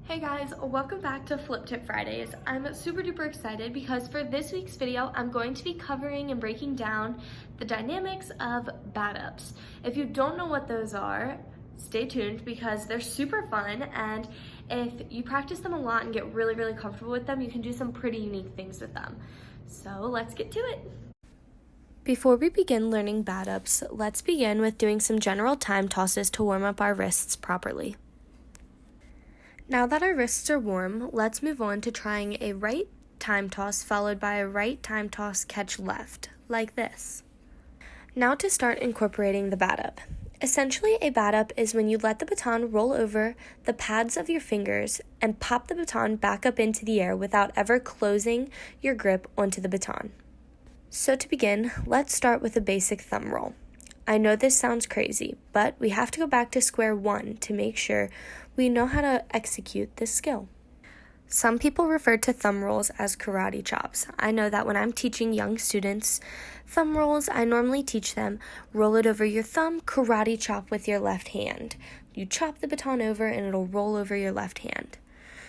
Hey guys, welcome back to Flip Tip Fridays. I'm super duper excited because for this week's video, I'm going to be covering and breaking down the dynamics of bat ups. If you don't know what those are, stay tuned because they're super fun, and if you practice them a lot and get really comfortable with them, you can do some pretty unique things with them. So let's get to it. Before we begin learning bat ups, let's begin with doing some general time tosses to warm up our wrists properly. Now that our wrists are warm, let's move on to trying a right time toss followed by a right time toss catch left, like this. Now to start incorporating the bat up. Essentially, a bat up is when you let the baton roll over the pads of your fingers and pop the baton back up into the air without ever closing your grip onto the baton. So to begin, let's start with a basic thumb roll. I know this sounds crazy, but we have to go back to square one to make sure we know how to execute this skill. Some people refer to thumb rolls as karate chops. I know that when I'm teaching young students thumb rolls, I normally teach them roll it over your thumb, karate chop with your left hand. You chop the baton over and it'll roll over your left hand.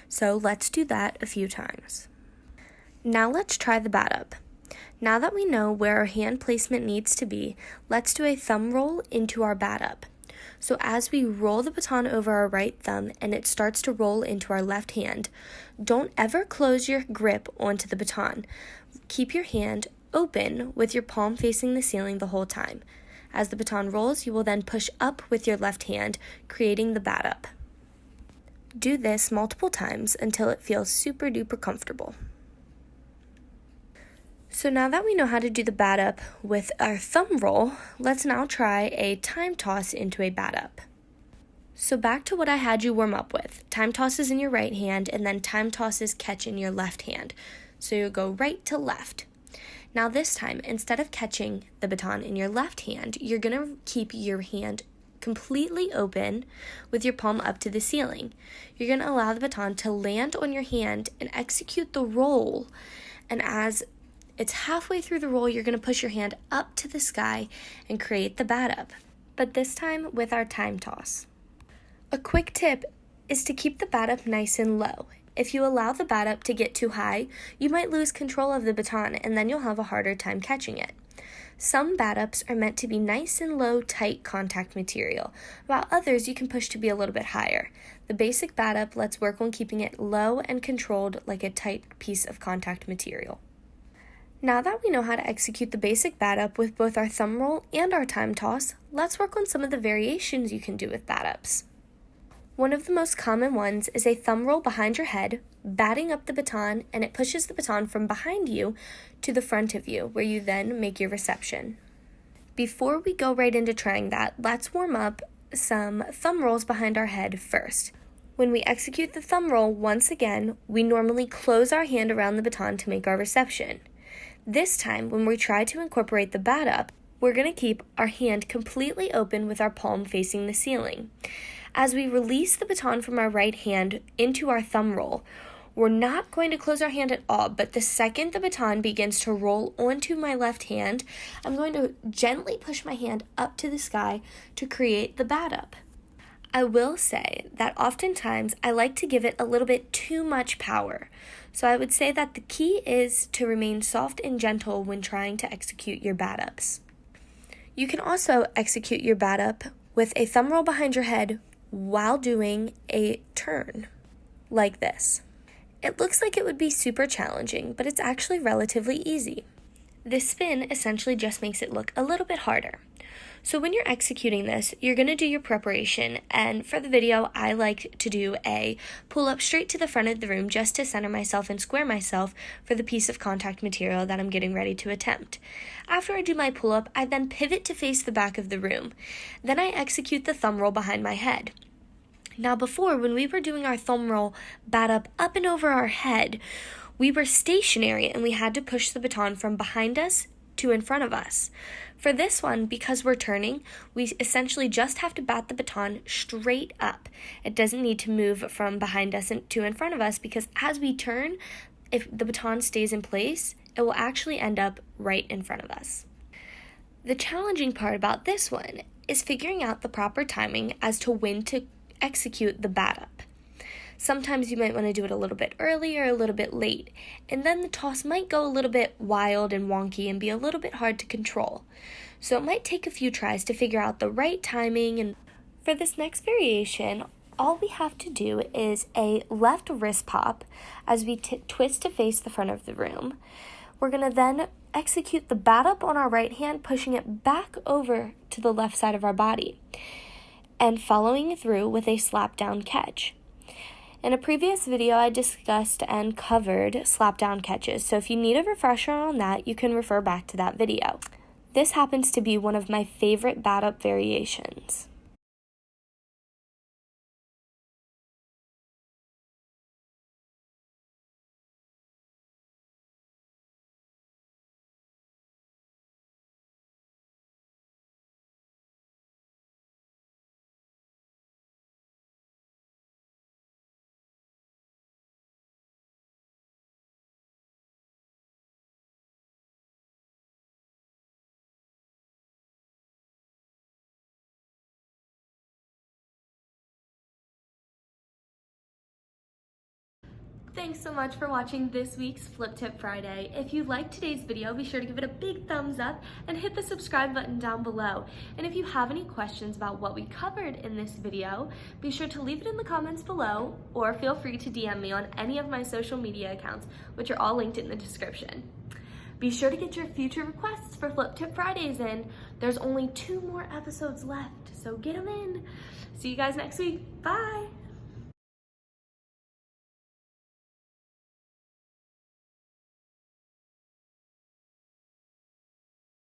So let's do that a few times. Now let's try the bat up. Now that we know where our hand placement needs to be, let's do a thumb roll into our bat up. So as we roll the baton over our right thumb and it starts to roll into our left hand, don't ever close your grip onto the baton. Keep your hand open with your palm facing the ceiling the whole time. As the baton rolls, you will then push up with your left hand, creating the bat up. Do this multiple times until it feels super duper comfortable. So now that we know how to do the bat up with our thumb roll, let's now try a time toss into a bat up. So back to what I had you warm up with. Time tosses in your right hand and then time tosses catch in your left hand. So you'll go right to left. Now this time, instead of catching the baton in your left hand, you're going to keep your hand completely open with your palm up to the ceiling. You're going to allow the baton to land on your hand and execute the roll. And as it's halfway through the roll, you're going to push your hand up to the sky and create the bat up, but this time with our time toss. A quick tip is to keep the bat up nice and low. If you allow the bat up to get too high, you might lose control of the baton and then you'll have a harder time catching it. Some bat ups are meant to be nice and low, tight contact material, while others you can push to be a little bit higher. The basic bat up, let's work on keeping it low and controlled like a tight piece of contact material. Now that we know how to execute the basic bat up with both our thumb roll and our time toss, let's work on some of the variations you can do with bat ups. One of the most common ones is a thumb roll behind your head, batting up the baton, and it pushes the baton from behind you to the front of you, where you then make your reception. Before we go right into trying that, let's warm up some thumb rolls behind our head first. When we execute the thumb roll, once again, we normally close our hand around the baton to make our reception. This time, when we try to incorporate the bat up, we're going to keep our hand completely open with our palm facing the ceiling. As we release the baton from our right hand into our thumb roll, we're not going to close our hand at all, but the second the baton begins to roll onto my left hand, I'm going to gently push my hand up to the sky to create the bat up. I will say that oftentimes I like to give it a little bit too much power. So I would say that the key is to remain soft and gentle when trying to execute your bat ups. You can also execute your bat up with a thumb roll behind your head while doing a turn, like this. It looks like it would be super challenging, but it's actually relatively easy. This spin essentially just makes it look a little bit harder. So when you're executing this, you're going to do your preparation, and for the video, I like to do a pull up straight to the front of the room just to center myself and square myself for the piece of contact material that I'm getting ready to attempt. After I do my pull up, I then pivot to face the back of the room. Then I execute the thumb roll behind my head. Now before, when we were doing our thumb roll bat up and over our head, we were stationary and we had to push the baton from behind us to in front of us. For this one, because we're turning, we essentially just have to bat the baton straight up. It doesn't need to move from behind us to in front of us, because as we turn, if the baton stays in place, it will actually end up right in front of us. The challenging part about this one is figuring out the proper timing as to when to execute the bat up. Sometimes you might want to do it a little bit early or a little bit late, and then the toss might go a little bit wild and wonky and be a little bit hard to control. So it might take a few tries to figure out the right timing. And for this next variation, all we have to do is a left wrist pop as we twist to face the front of the room. We're going to then execute the bat up on our right hand, pushing it back over to the left side of our body, and following through with a slap down catch. In a previous video, I discussed and covered slap down catches, so if you need a refresher on that, you can refer back to that video. This happens to be one of my favorite bat up variations. Thanks so much for watching this week's Flip Tip Friday. If you liked today's video, be sure to give it a big thumbs up and hit the subscribe button down below. And if you have any questions about what we covered in this video, be sure to leave it in the comments below, or feel free to DM me on any of my social media accounts, which are all linked in the description. Be sure to get your future requests for Flip Tip Fridays in. There's only 2 more episodes left, so get them in. See you guys next week. Bye!